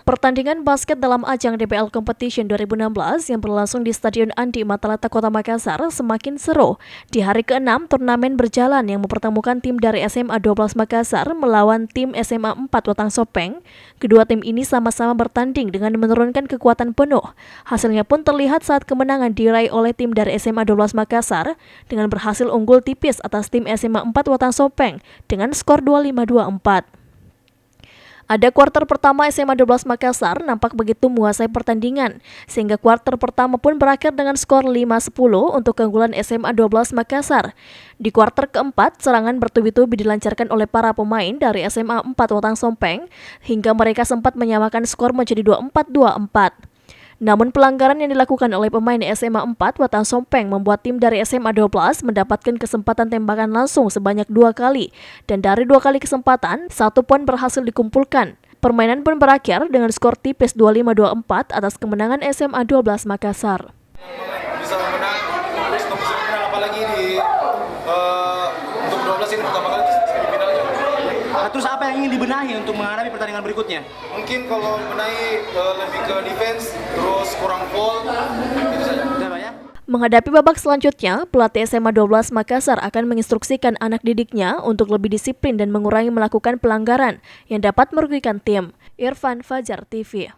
Pertandingan basket dalam ajang DBL Competition 2016 yang berlangsung di Stadion Andi Matalata, Kota Makassar semakin seru. Di hari ke-6, turnamen berjalan yang mempertemukan tim dari SMA 12 Makassar melawan tim SMA 4 Watang Sopeng. Kedua tim ini sama-sama bertanding dengan menurunkan kekuatan penuh. Hasilnya pun terlihat saat kemenangan diraih oleh tim dari SMA 12 Makassar dengan berhasil unggul tipis atas tim SMA 4 Watang Sopeng dengan skor 25-24. Ada kuarter pertama SMA 12 Makassar nampak begitu menguasai pertandingan, sehingga kuarter pertama pun berakhir dengan skor 5-10 untuk keunggulan SMA 12 Makassar. Di kuarter keempat, serangan bertubi-tubi dilancarkan oleh para pemain dari SMA 4 Watang Sopeng, hingga mereka sempat menyamakan skor menjadi 24-24. Namun pelanggaran yang dilakukan oleh pemain SMA 4 Watang Sopeng membuat tim dari SMA 12 mendapatkan kesempatan tembakan langsung sebanyak 2 kali, dan dari 2 kali kesempatan, 1 poin berhasil dikumpulkan. Permainan pun berakhir dengan skor tipis 25-24 atas kemenangan SMA 12 Makassar. Bisa menang, apalagi di untuk 12 ini pertama kali semifinal. Terus apa yang ingin dibenahi untuk menghadapi pertandingan berikutnya? Mungkin kalau benahi lebih ke defense, terus kurang foul, itu saja. Menghadapi babak selanjutnya, pelatih SMA 12 Makassar akan menginstruksikan anak didiknya untuk lebih disiplin dan mengurangi melakukan pelanggaran yang dapat merugikan tim. Irfan, Fajar TV.